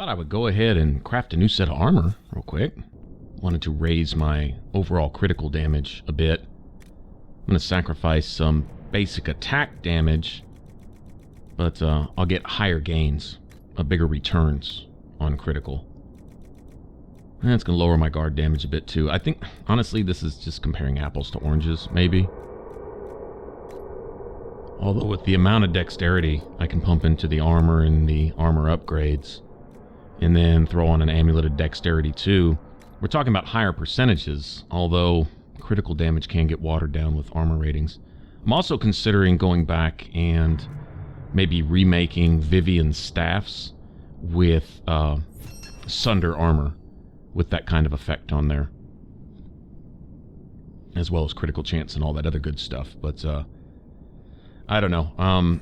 thought I would go ahead and craft a new set of armor real quick. Wanted to raise my overall critical damage a bit. I'm going to sacrifice some basic attack damage, but I'll get higher gains, bigger returns on critical. And it's going to lower my guard damage a bit too. I think, honestly, this is just comparing apples to oranges, maybe. Although with the amount of dexterity I can pump into the armor and the armor upgrades, and then throw on an amulet of dexterity too, we're talking about higher percentages, although critical damage can get watered down with armor ratings. I'm also considering going back and maybe remaking Vivian's staffs with Sunder armor, with that kind of effect on there, as well as critical chance and all that other good stuff. But I don't know.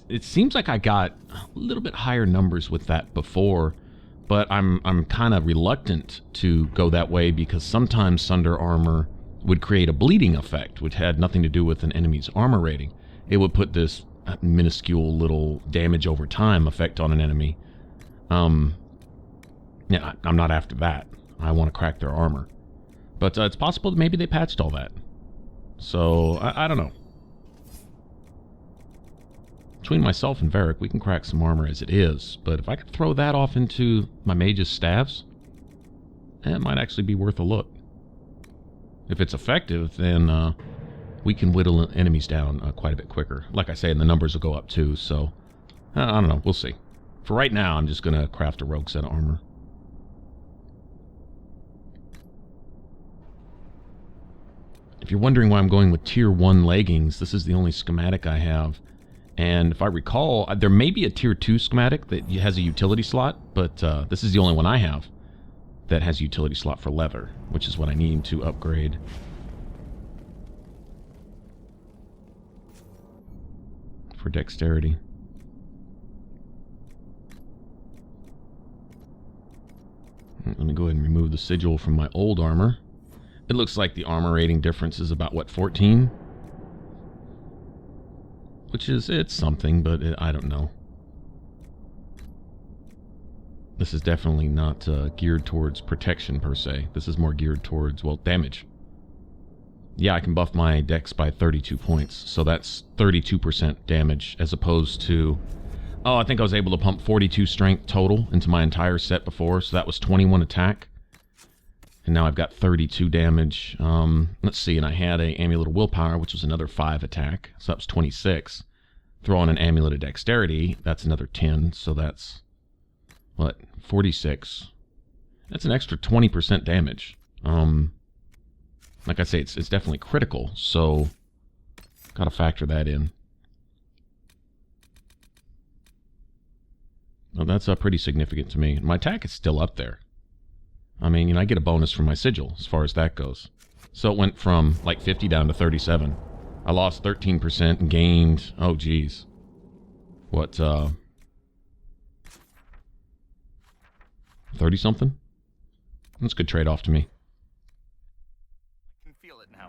It seems like I got a little bit higher numbers with that before, but I'm kind of reluctant to go that way because sometimes Sunder armor would create a bleeding effect, which had nothing to do with an enemy's armor rating. It would put this minuscule little damage over time effect on an enemy. Yeah, I'm not after that. I want to crack their armor. But it's possible that maybe they patched all that. So, I don't know. Between myself and Varric, we can crack some armor as it is. But if I could throw that off into my mage's staves, it might actually be worth a look. If it's effective, then we can whittle enemies down quite a bit quicker. Like I say, and the numbers will go up too, so I don't know. We'll see. For right now, I'm just going to craft a rogue set of armor. If you're wondering why I'm going with Tier 1 leggings, this is the only schematic I have. And if I recall, there may be a Tier 2 schematic that has a utility slot, but this is the only one I have that has a utility slot for leather, which is what I need to upgrade. For dexterity. Let me go ahead and remove the sigil from my old armor. It looks like the armor rating difference is about, what, 14? Which is, it's something, but I don't know. This is definitely not geared towards protection, per se. This is more geared towards, well, damage. Yeah, I can buff my dex by 32 points, so that's 32% damage, as opposed to... Oh, I think I was able to pump 42 strength total into my entire set before, so that was 21 attack. And now I've got 32 damage. Let's see, and I had a Amulet of Willpower, which was another 5 attack, so that was 26. Throw on an Amulet of Dexterity, that's another 10, so that's, what, 46. That's an extra 20% damage. Like I say, it's definitely critical, so gotta factor that in. Well, that's pretty significant to me. My attack is still up there. I mean, you know, I get a bonus from my sigil as far as that goes. So it went from like 50 down to 37. I lost 13% and gained, oh geez, what, 30 something? That's a good trade-off to me. I can feel it now.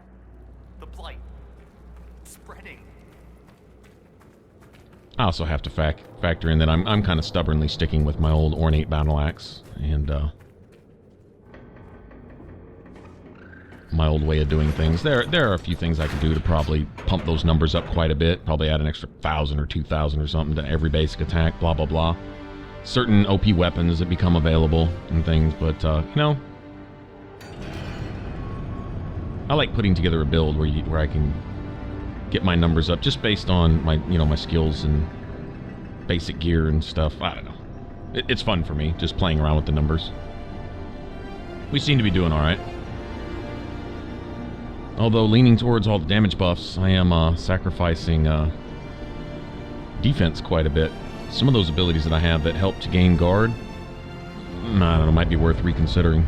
The blight spreading. I also have to factor in that I'm kind of stubbornly sticking with my old ornate battle axe and my old way of doing things. There are a few things I can do to probably pump those numbers up quite a bit. Probably add an extra 1,000 or 2,000 or something to every basic attack, blah, blah, blah. Certain OP weapons that become available and things, but, you know, I like putting together a build where I can get my numbers up just based on my, you know, my skills and basic gear and stuff. I don't know. It's fun for me, just playing around with the numbers. We seem to be doing all right. Although leaning towards all the damage buffs, I am sacrificing defense quite a bit. Some of those abilities that I have that help to gain guard, I don't know, might be worth reconsidering.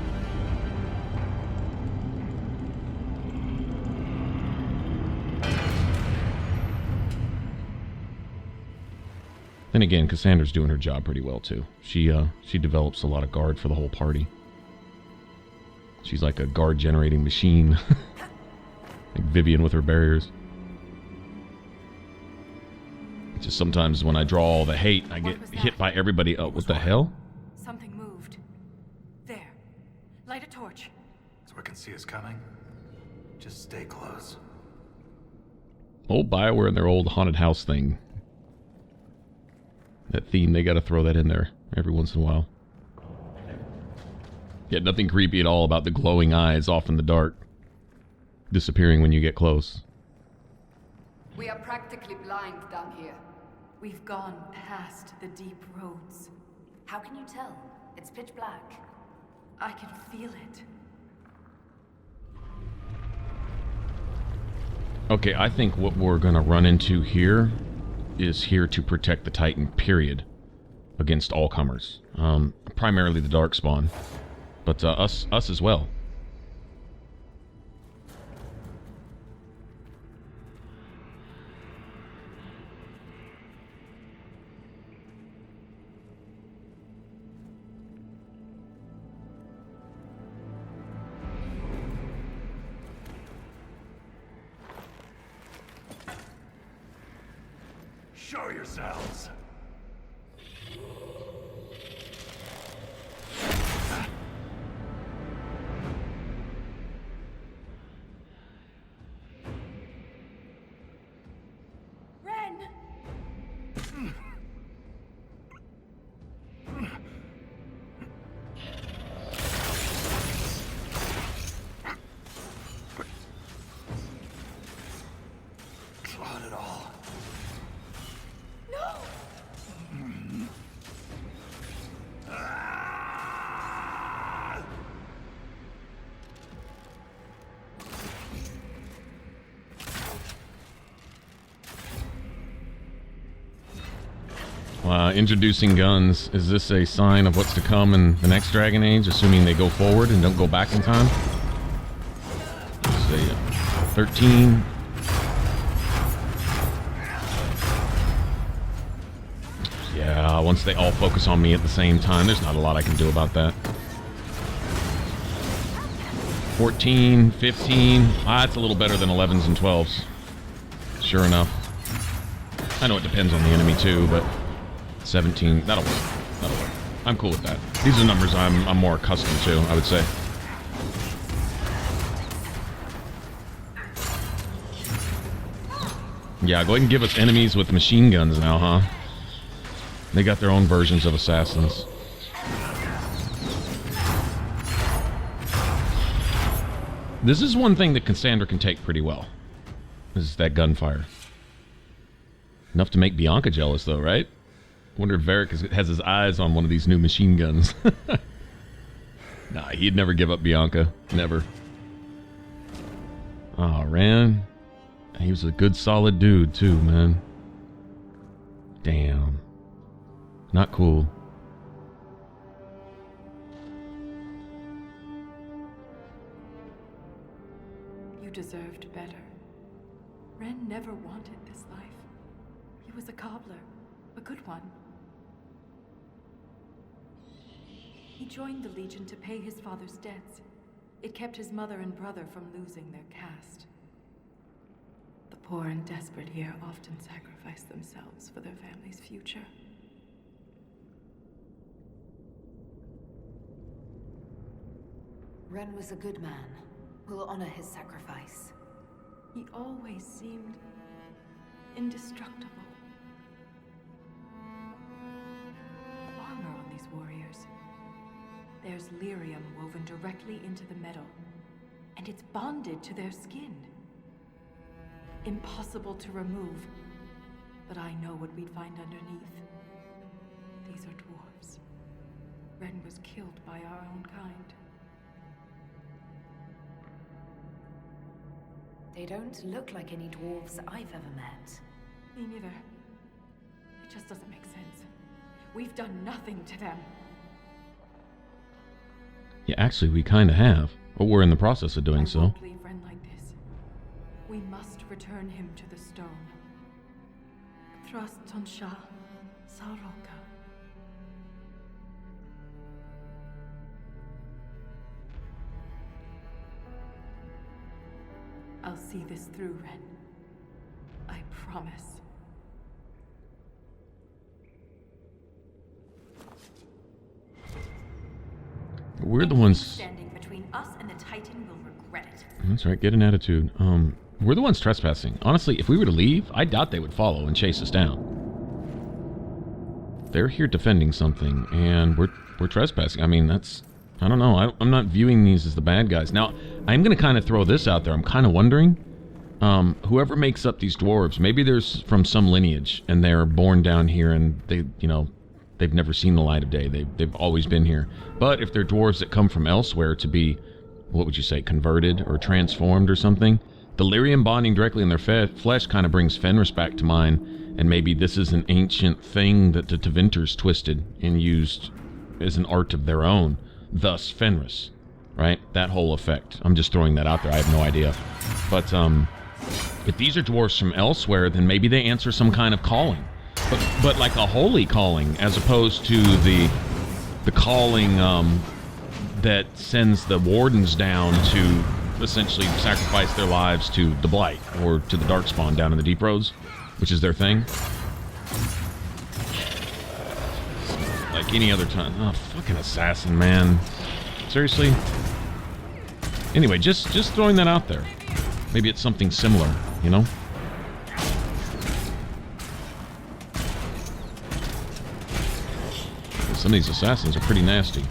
Then again, Cassandra's doing her job pretty well too. She develops a lot of guard for the whole party. She's like a guard generating machine. Like Vivian with her barriers. Just sometimes when I draw all the hate, I get hit by everybody. Oh, what the hell? Something moved. There. Light a torch. So I can see us coming. Just stay close. Old BioWare and their old haunted house thing. That theme, they gotta throw that in there every once in a while. Yeah, nothing creepy at all about the glowing eyes off in the dark, disappearing when you get close. We are practically blind down here. We've gone past the deep roads. How can you tell? It's pitch black. I can feel it. Okay, I think what we're gonna run into here is here to protect the Titan, period. Against all comers. Primarily the Darkspawn. But us as well. Show yourselves. Ren! Not at all. No! Introducing guns. Is this a sign of what's to come in the next Dragon Age, assuming they go forward and don't go back in time? Let's see, 13. Yeah, once they all focus on me at the same time, there's not a lot I can do about that. 14, 15. That's a little better than 11s and 12s. Sure enough. I know it depends on the enemy too, but 17, that'll work. That'll work. I'm cool with that. These are numbers I'm more accustomed to, I would say. Yeah, go ahead and give us enemies with machine guns now, huh? They got their own versions of assassins. This is one thing that Cassandra can take pretty well. Is that gunfire. Enough to make Bianca jealous, though, right? Wonder if Varric has his eyes on one of these new machine guns. Nah, he'd never give up Bianca. Never. Oh, Ran. He was a good, solid dude, too, man. Damn. Not cool. You deserved better. Ren never wanted this life. He was a cobbler, a good one. He joined the Legion to pay his father's debts. It kept his mother and brother from losing their caste. The poor and desperate here often sacrifice themselves for their family's future. Ren was a good man. We'll honor his sacrifice. He always seemed indestructible. The armor on these warriors. There's lyrium woven directly into the metal, and it's bonded to their skin. Impossible to remove, but I know what we'd find underneath. These are dwarves. Ren was killed by our own kind. They don't look like any dwarves I've ever met. Me neither. It just doesn't make sense. We've done nothing to them. Yeah, actually, we kind of have. But we're in the process of doing so. I won't leave Ren like this. We must return him to the stone. Thrust Tonsha Saroka. I'll see this through, Ren. I promise. We're the ones... Standing between us and the Titan will regret it. That's right, get an attitude. We're the ones trespassing. Honestly, if we were to leave, I doubt they would follow and chase us down. They're here defending something, and we're trespassing. I mean, that's... I don't know. I'm not viewing these as the bad guys. Now, I'm going to kind of throw this out there. I'm kind of wondering, whoever makes up these dwarves, maybe there's from some lineage, and they're born down here, and they, you know, they've never seen the light of day. They've always been here. But if they're dwarves that come from elsewhere to be, what would you say, converted or transformed or something, delirium bonding directly in their flesh kind of brings Fenris back to mind, and maybe this is an ancient thing that the Tevinters twisted and used as an art of their own. Thus Fenris, right? That whole effect. I'm just throwing that out there. I have no idea. But if these are dwarves from elsewhere, then maybe they answer some kind of calling. But like a holy calling, as opposed to the calling that sends the wardens down to essentially sacrifice their lives to the Blight or to the Darkspawn down in the Deep Roads, which is their thing. Like any other time. Oh, fucking assassin, man. Seriously? Anyway, just throwing that out there. Maybe it's something similar, you know? Some of these assassins are pretty nasty.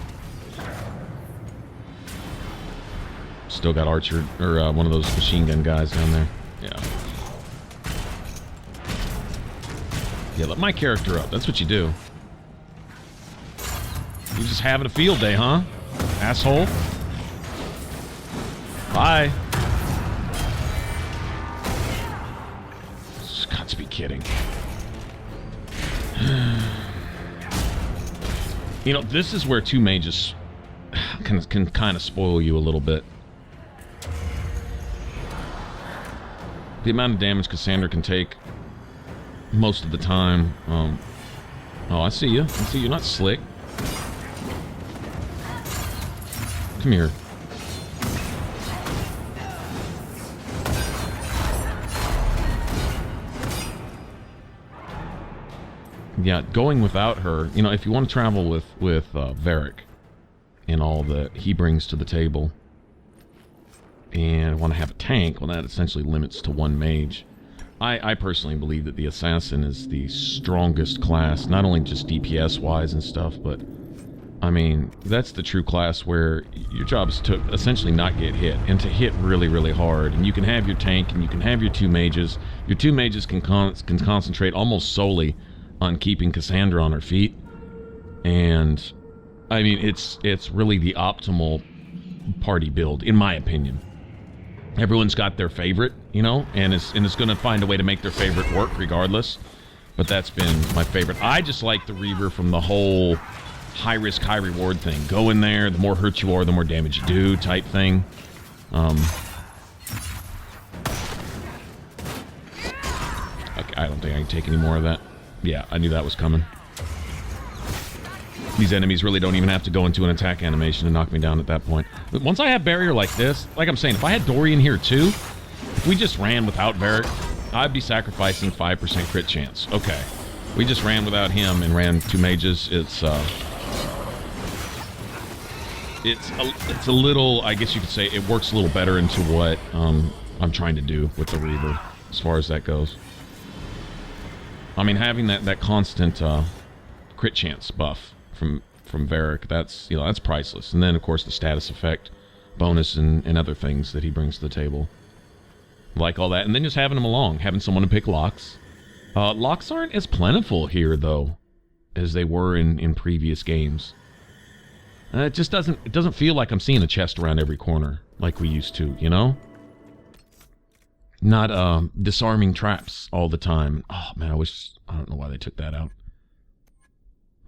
Still got Archer, or one of those machine gun guys down there. Yeah. Yeah, let my character up. That's what you do. You're just having a field day, huh? Asshole. Bye. Just got to be kidding. You know, this is where two mages can kind of spoil you a little bit. The amount of damage Cassandra can take most of the time. Oh, I see you. I see you're not slick. Come here. Yeah, going without her, you know, if you want to travel with Varric and all that he brings to the table, and want to have a tank, well, that essentially limits to one mage. I personally believe that the assassin is the strongest class, not only just DPS-wise and stuff, but, I mean, that's the true class where your job is to essentially not get hit, and to hit really, really hard. And you can have your tank, and you can have your two mages. Your two mages can concentrate almost solely on keeping Cassandra on her feet. And, I mean, it's really the optimal party build, in my opinion. Everyone's got their favorite, you know, and it's going to find a way to make their favorite work regardless. But that's been my favorite. I just like the Reaver from the whole high risk, high reward thing. Go in there, the more hurt you are, the more damage you do type thing. Okay, I don't think I can take any more of that. Yeah, I knew that was coming. These enemies really don't even have to go into an attack animation to knock me down at that point. But once I have barrier like this, like I'm saying, if I had Dorian here too, if we just ran without Varric, I'd be sacrificing 5% crit chance. Okay. We just ran without him and ran two mages. It's a little, I guess you could say, it works a little better into what I'm trying to do with the Reaver, as far as that goes. I mean, having that constant crit chance buff from Varric, that's, you know, that's priceless. And then, of course, the status effect bonus and other things that he brings to the table. Like all that. And then just having him along, having someone to pick locks. Locks aren't as plentiful here, though, as they were in previous games. It just doesn't feel like I'm seeing a chest around every corner like we used to, you know? Not disarming traps all the time. Oh, man, I don't know why they took that out.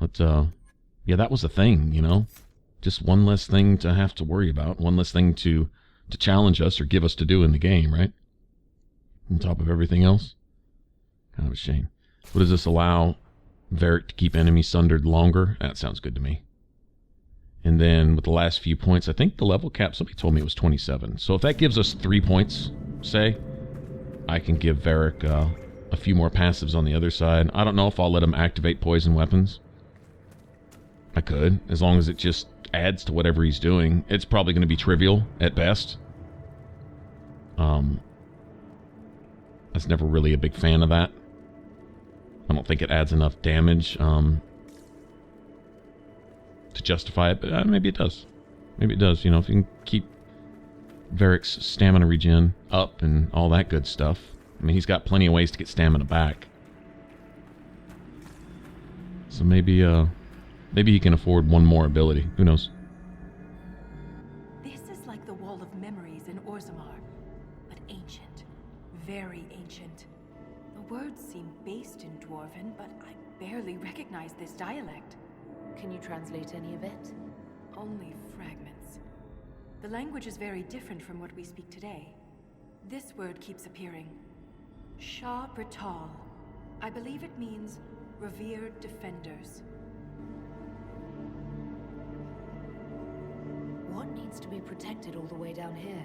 But, yeah, that was a thing, you know? Just one less thing to have to worry about. One less thing to challenge us or give us to do in the game, right? On top of everything else. Kind of a shame. What does this allow Varric to keep enemies sundered longer? That sounds good to me. And then with the last few points, I think the level cap, somebody told me it was 27. So if that gives us 3 points, say, I can give Varric a few more passives on the other side. I don't know if I'll let him activate poison weapons. I could, as long as it just adds to whatever he's doing. It's probably going to be trivial at best. I was never really a big fan of that. I don't think it adds enough damage to justify it, but maybe it does. Maybe it does. You know, if you can keep Varric's stamina regen up and all that good stuff. I mean, he's got plenty of ways to get stamina back. So maybe maybe he can afford one more ability. Who knows? This is like the Wall of Memories in Orzammar, but ancient. Very ancient. The words seem based in Dwarven, but I barely recognize this dialect. Can you translate any of it? Only fragments. The language is very different from what we speak today. This word keeps appearing. Shah Brital. I believe it means revered defenders. What needs to be protected all the way down here?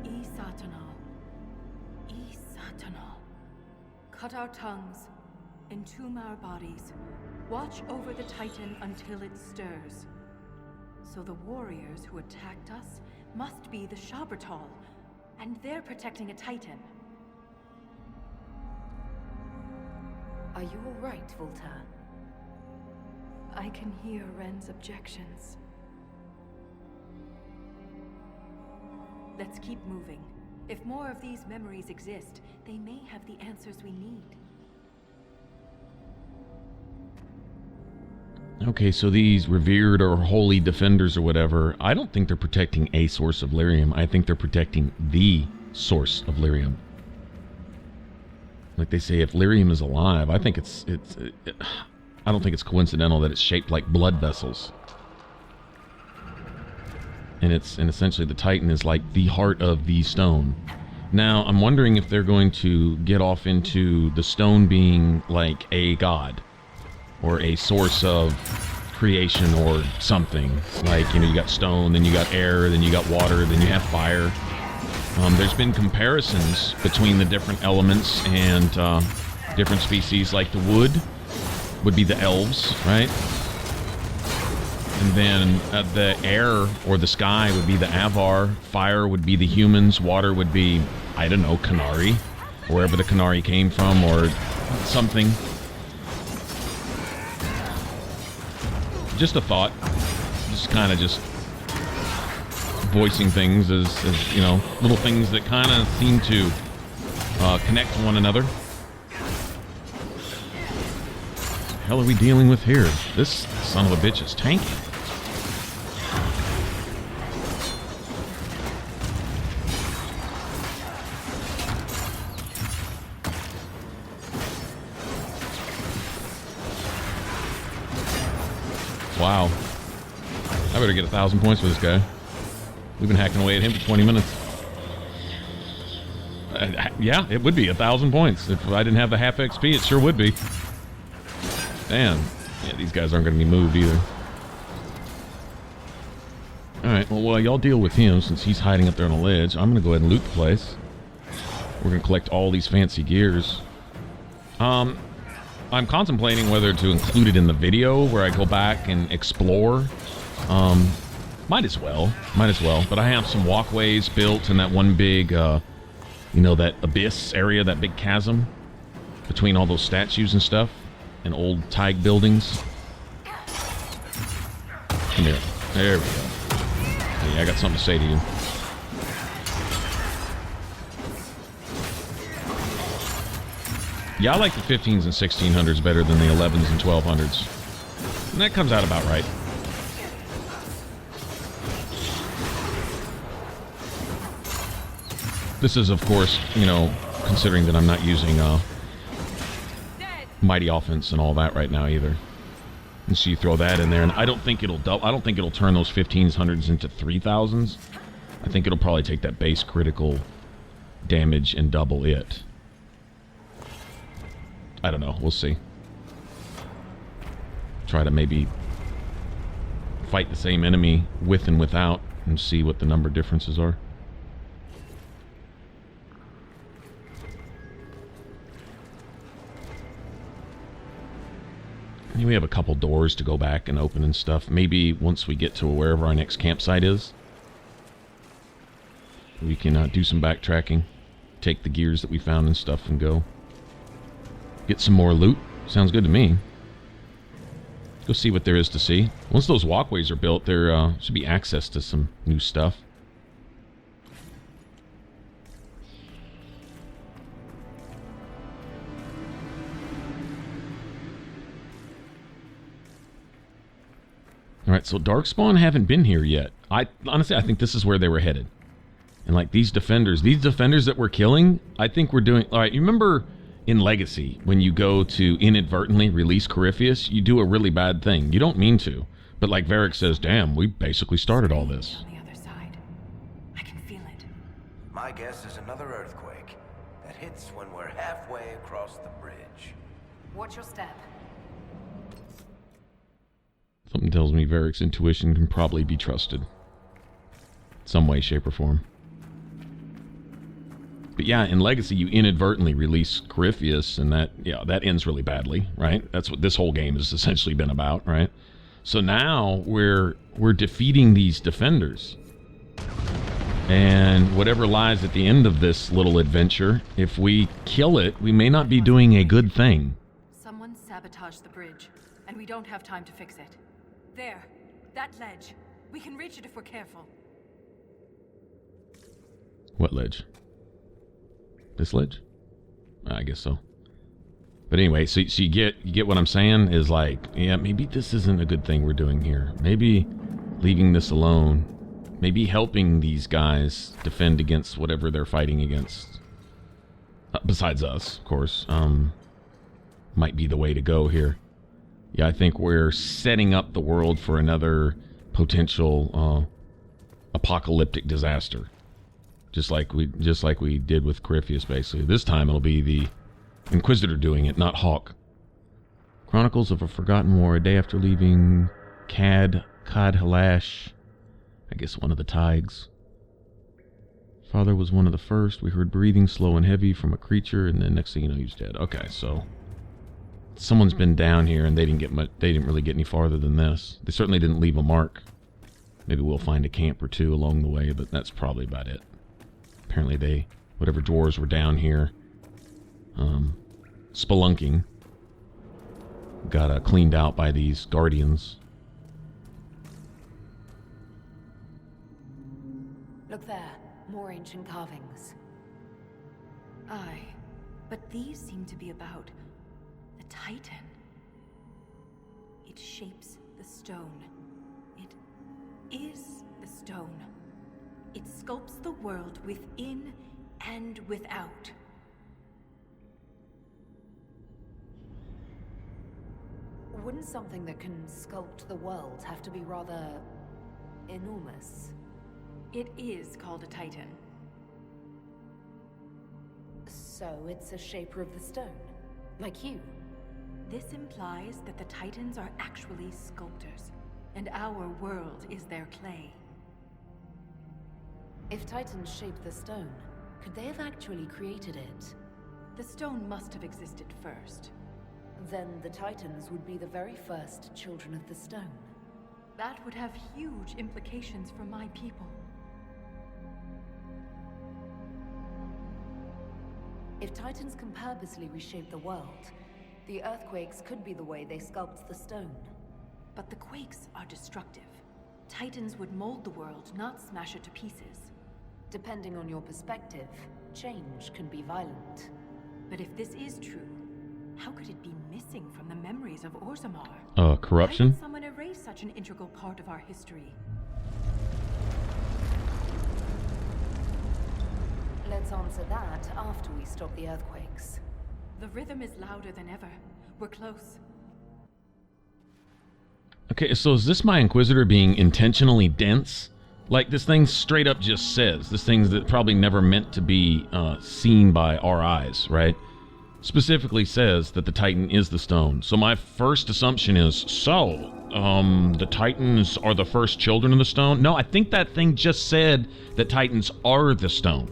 Isatanal. Isatanal. Cut our tongues. Entomb our bodies. Watch over the Titan until it stirs. So the warriors who attacked us must be the Shabertal, and they're protecting a Titan. Are you all right, Voltaire? I can hear Ren's objections. Let's keep moving. If more of these memories exist, they may have the answers we need. Okay, so these revered or holy defenders or whatever, I don't think they're protecting a source of lyrium. I think they're protecting the source of lyrium. Like they say, if lyrium is alive, I think I don't think it's coincidental that it's shaped like blood vessels. And essentially the Titan is like the heart of the stone. Now, I'm wondering if they're going to get off into the stone being like a god, or a source of creation or something. Like, you know, you got stone, then you got air, then you got water, then you have fire. There's been comparisons between the different elements and different species, like the wood would be the elves, right? And then the air or the sky would be the Avar, fire would be the humans, water would be, I don't know, Canary, wherever the Canary came from, or something. Just a thought. Just kind of just voicing things as, you know, little things that kind of seem to connect to one another. What the hell are we dealing with here? This son of a bitch is tanky. Wow. I better get 1,000 points for this guy. We've been hacking away at him for 20 minutes. Yeah, it would be 1,000 points. If I didn't have the half XP, it sure would be. Damn. Yeah, these guys aren't going to be moved either. Alright, well, while y'all deal with him, since he's hiding up there on a ledge, I'm going to go ahead and loot the place. We're going to collect all these fancy gears. I'm contemplating whether to include it in the video where I go back and explore. Might as well. But I have some walkways built in that one big, you know, that abyss area, that big chasm between all those statues and stuff and old Tig buildings. Come here. There we go. Hey, I got something to say to you. Yeah, I like the 15s and 1600s better than the 11s and 1200s. And that comes out about right. This is, of course, you know, considering that I'm not using Mighty Offense and all that right now either. And so you throw that in there, and I don't think it'll turn those 1500s into 3000s. I think it'll probably take that base critical damage and double it. I don't know. We'll see. Try to maybe fight the same enemy with and without and see what the number differences are. We have a couple doors to go back and open and stuff. Maybe once we get to wherever our next campsite is, we can do some backtracking, take the gears that we found and stuff, and go get some more loot. Sounds good to me. Go see what there is to see. Once those walkways are built, there should be access to some new stuff. Alright, so Darkspawn haven't been here yet. Honestly, I think this is where they were headed. And like these defenders that we're killing, I think we're doing... Alright, you remember in Legacy, when you go to inadvertently release Corypheus, you do a really bad thing. You don't mean to. But like Varric says, damn, we basically started all this. On the other side. I can feel it. My guess is another earthquake that hits when we're halfway across the bridge. Watch your step. Something tells me Varric's intuition can probably be trusted. Some way, shape, or form. But yeah, in Legacy, you inadvertently release Corypheus, and that ends really badly, right? That's what this whole game has essentially been about, right? So now we're defeating these defenders. And whatever lies at the end of this little adventure, if we kill it, we may not be doing a good thing. Someone sabotaged the bridge, and we don't have time to fix it. There, that ledge. We can reach it if we're careful. What ledge? This ledge? I guess so. But anyway, so you get what I'm saying? Is like, yeah, maybe this isn't a good thing we're doing here. Maybe leaving this alone. Maybe helping these guys defend against whatever they're fighting against. Besides us, of course. Might be the way to go here. Yeah, I think we're setting up the world for another potential apocalyptic disaster. Just like we did with Corypheus, basically. This time it'll be the Inquisitor doing it, not Hawk. Chronicles of a Forgotten War, a day after leaving Cad Halash. I guess one of the Tigers. Father was one of the first. We heard breathing slow and heavy from a creature, and then next thing you know, he's dead. Okay, so someone's been down here, and they didn't really get any farther than this. They certainly didn't leave a mark. Maybe we'll find a camp or two along the way, but that's probably about it. Apparently whatever dwarves were down here, spelunking, got cleaned out by these guardians. Look there, more ancient carvings. Aye, but these seem to be about the Titan. It shapes the stone. It is the stone. It sculpts the world within and without. Wouldn't something that can sculpt the world have to be rather enormous? It is called a Titan. So it's a shaper of the stone, like you. This implies that the Titans are actually sculptors, and our world is their clay. If Titans shaped the stone, could they have actually created it? The stone must have existed first. Then the Titans would be the very first children of the stone. That would have huge implications for my people. If Titans can purposely reshape the world, the earthquakes could be the way they sculpt the stone. But the quakes are destructive. Titans would mold the world, not smash it to pieces. Depending on your perspective, change can be violent. But if this is true, how could it be missing from the memories of Orzammar? Corruption? Why would someone erase such an integral part of our history? Let's answer that after we stop the earthquakes. The rhythm is louder than ever. We're close. Okay, so is this my Inquisitor being intentionally dense? Like, this thing straight up just says. This thing's that probably never meant to be seen by our eyes, right? Specifically says that the Titan is the stone. So my first assumption is, the Titans are the first children of the stone? No, I think that thing just said that Titans are the stone.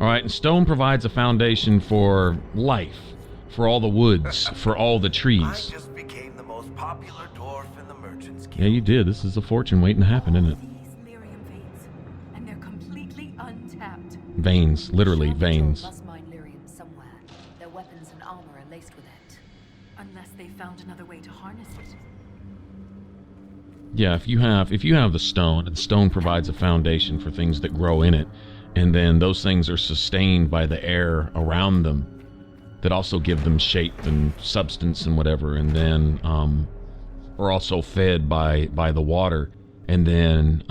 Alright, and stone provides a foundation for life, for all the woods, for all the trees. I just became the popular dwarf in the Merchants Guild. Yeah, you did. This is a fortune waiting to happen, isn't it? These lyrium veins, and they're completely untapped. Veins, literally Surely veins. Joel must mine lyrium somewhere. Their weapons and armor are laced with it. Unless they found another way to harness it. Yeah, if you have the stone, and the stone provides a foundation for things that grow in it, and then those things are sustained by the air around them that also give them shape and substance and whatever, and then are also fed by the water, and then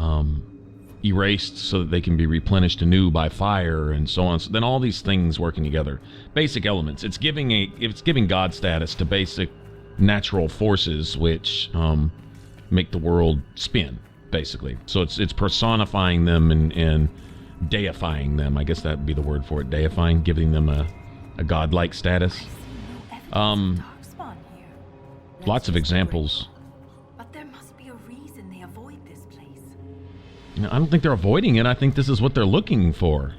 erased so that they can be replenished anew by fire and so on. So then all these things working together, basic elements. It's giving God status to basic natural forces which make the world spin, basically. So it's personifying them and deifying them. I guess that would be the word for it, deifying, giving them a godlike status. Darkspawn here. Lots of examples. But there must be a reason they avoid this place. You know, I don't think they're avoiding it. I think this is what they're looking for.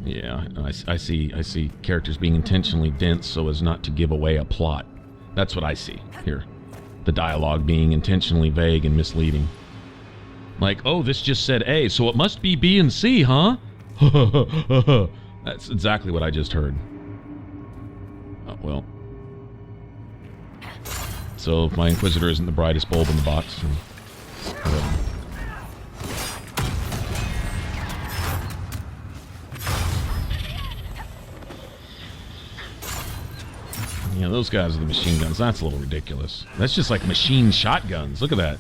Yeah, I see characters being intentionally dense so as not to give away a plot. That's what I see here. The dialogue being intentionally vague and misleading. Like, oh, this just said A, so it must be B and C, huh? That's exactly what I just heard. Oh, well. So if my Inquisitor isn't the brightest bulb in the box, then whatever. Yeah, those guys with the machine guns, that's a little ridiculous. That's just like machine shotguns. Look at that.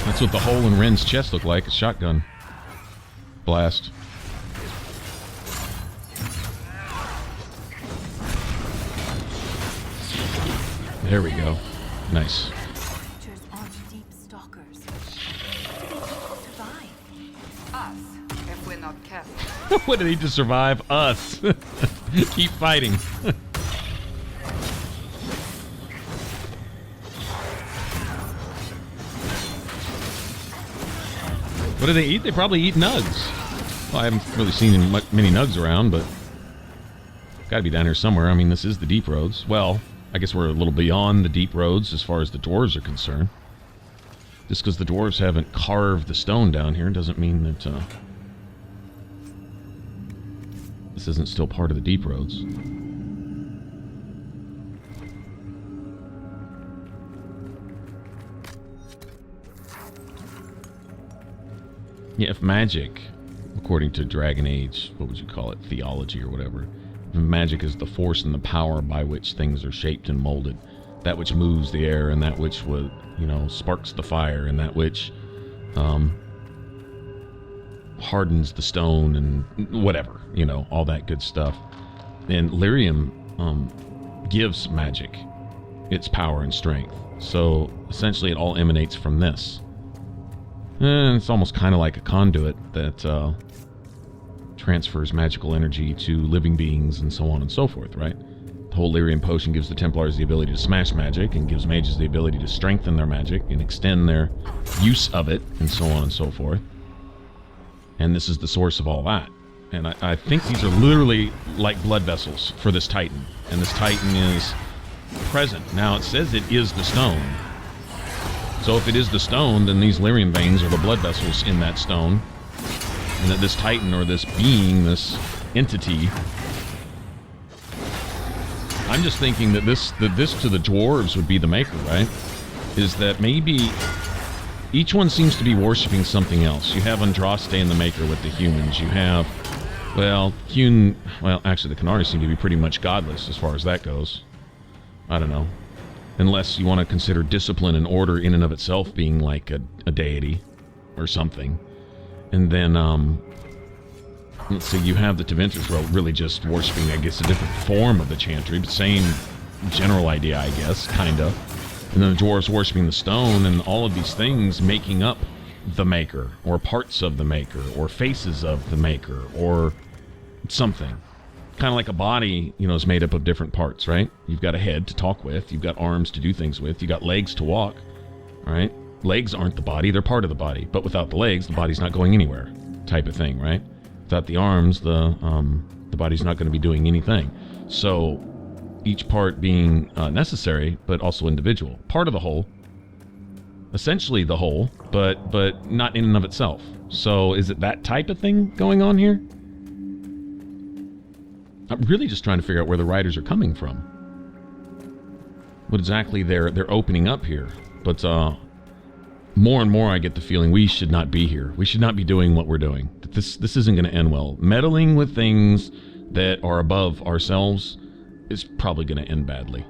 That's what the hole in Ren's chest looked like, a shotgun blast. There we go. Nice. Creatures aren't deep stalkers. How do they survive? Us, if we're not careful. What do they need to survive? Us. Keep fighting. What do they eat? They probably eat nugs. Well, I haven't really seen many nugs around, but gotta be down here somewhere. I mean, this is the deep roads. Well, I guess we're a little beyond the deep roads as far as the dwarves are concerned. Just because the dwarves haven't carved the stone down here doesn't mean that this isn't still part of the deep roads. Yeah, if magic, according to Dragon Age, what would you call it, theology or whatever, if magic is the force and the power by which things are shaped and molded, that which moves the air and that which would, sparks the fire and that which hardens the stone and whatever, all that good stuff. And lyrium gives magic its power and strength. So essentially it all emanates from this. And it's almost kind of like a conduit that transfers magical energy to living beings and so on and so forth, right? The whole lyrium potion gives the Templars the ability to smash magic and gives mages the ability to strengthen their magic and extend their use of it and so on and so forth. And this is the source of all that. And I think these are literally like blood vessels for this Titan. And this Titan is present. Now it says it is the stone. So if it is the stone, then these lyrium veins are the blood vessels in that stone. And that this Titan, or this being, this entity... I'm just thinking that this to the dwarves would be the maker, right? Is that maybe... each one seems to be worshipping something else. You have Andraste in the maker with the humans. You have... well, actually the Canari seem to be pretty much godless as far as that goes. I don't know. Unless you want to consider discipline and order in and of itself being like a deity or something. And then, let's see, you have the Teventers really just worshipping, I guess, a different form of the Chantry, but same general idea, I guess, kind of. And then the dwarves worshipping the stone, and all of these things making up the Maker, or parts of the Maker, or faces of the Maker, or something. Kind of like a body, is made up of different parts, right? You've got a head to talk with, you've got arms to do things with, you've got legs to walk, right? Legs aren't the body, they're part of the body. But without the legs, the body's not going anywhere, type of thing, right? Without the arms, the body's not going to be doing anything. So each part being necessary, but also individual. Part of the whole. Essentially the whole, but not in and of itself. So is it that type of thing going on here? I'm really just trying to figure out where the writers are coming from. What exactly they're opening up here. But more and more I get the feeling we should not be here. We should not be doing what we're doing. This isn't going to end well. Meddling with things that are above ourselves is probably going to end badly.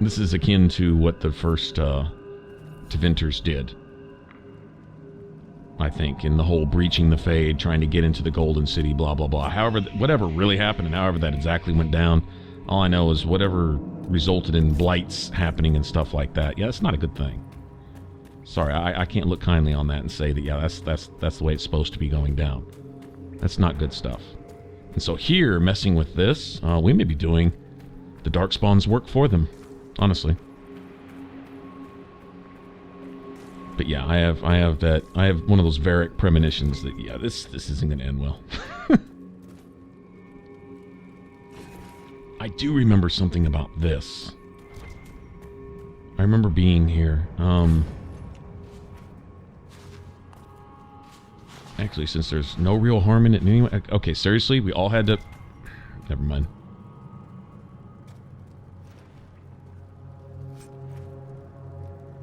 This is akin to what the first Tevinters did, I think, in the whole breaching the Fade, trying to get into the Golden City, blah, blah, blah. However, whatever really happened and however that exactly went down, all I know is whatever resulted in blights happening and stuff like that. Yeah, that's not a good thing. Sorry, I can't look kindly on that and say that, yeah, that's the way it's supposed to be going down. That's not good stuff. And so here, messing with this, we may be doing the Darkspawn's work for them. Honestly. But yeah, I have one of those Varric premonitions that, yeah, this isn't going to end well. I do remember something about this. I remember being here. Actually, since there's no real harm in it anyway. Okay, seriously, we all had to... Never mind.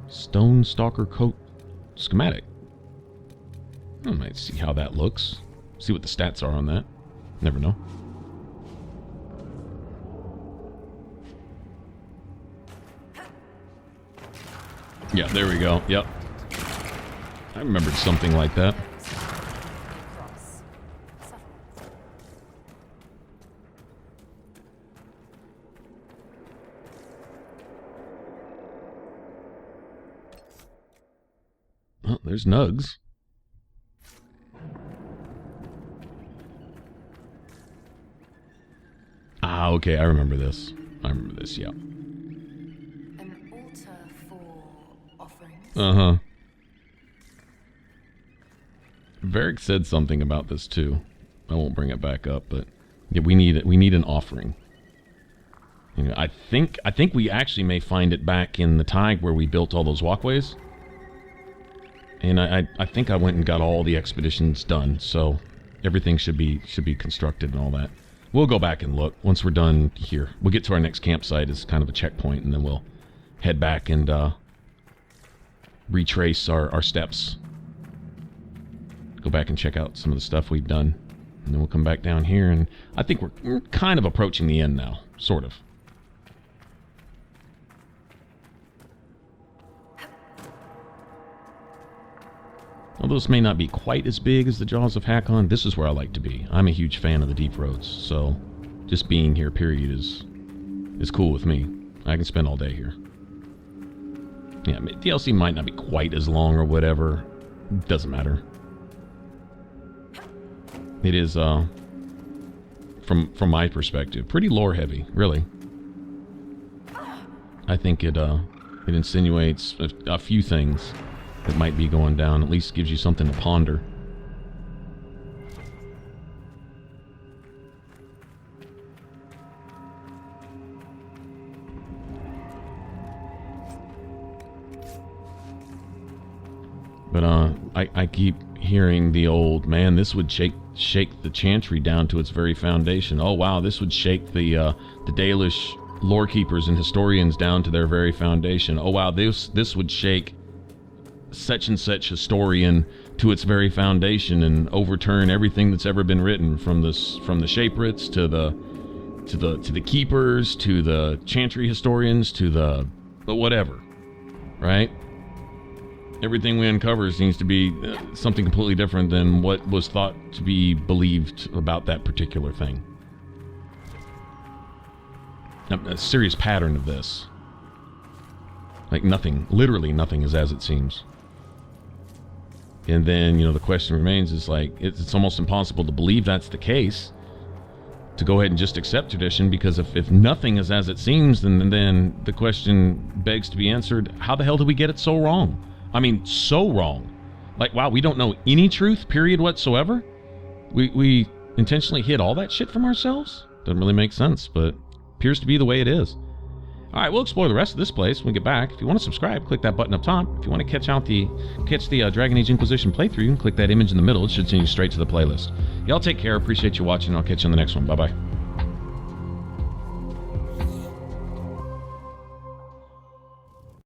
Stone Stalker Coat schematic. I might see how that looks. See what the stats are on that. Never know. Yeah, there we go. Yep. I remembered something like that. Oh, there's Nugs. Ah, okay, I remember this. Yeah. An altar for offerings? Uh-huh. Varric said something about this too. I won't bring it back up, but yeah, we need an offering. You know, I think we actually may find it back in the Tig where we built all those walkways. And I think I went and got all the expeditions done, so everything should be constructed and all that. We'll go back and look once we're done here. We'll get to our next campsite as kind of a checkpoint, and then we'll head back and retrace our steps. Go back and check out some of the stuff we've done, and then we'll come back down here. And I think we're kind of approaching the end now, sort of. Although this may not be quite as big as the Jaws of Hakkon, this is where I like to be. I'm a huge fan of the deep roads, so just being here, period, is cool with me. I can spend all day here. Yeah, DLC might not be quite as long or whatever. Doesn't matter. It is, from my perspective, pretty lore heavy, really. I think it insinuates a few things that might be going down. At least gives you something to ponder. But I keep hearing the old, man, this would shake the Chantry down to its very foundation. Oh wow, this would shake the Dalish lore keepers and historians down to their very foundation. Oh wow, this would shake such and such historian to its very foundation and overturn everything that's ever been written, from the Shapewrits to the keepers to the Chantry historians to the whatever, right? Everything we uncover seems to be something completely different than what was thought to be believed about that particular thing. A serious pattern of this. Like nothing, literally nothing is as it seems. And then, you know, the question remains is like, it's almost impossible to believe that's the case, to go ahead and just accept tradition, because if nothing is as it seems, then the question begs to be answered, how the hell did we get it so wrong? I mean, so wrong. Like, wow, we don't know any truth, period, whatsoever? We intentionally hid all that shit from ourselves? Doesn't really make sense, but appears to be the way it is. Alright, we'll explore the rest of this place when we get back. If you want to subscribe, click that button up top. If you want to catch the Dragon Age Inquisition playthrough, you can click that image in the middle. It should send you straight to the playlist. Y'all take care. Appreciate you watching. I'll catch you on the next one. Bye-bye.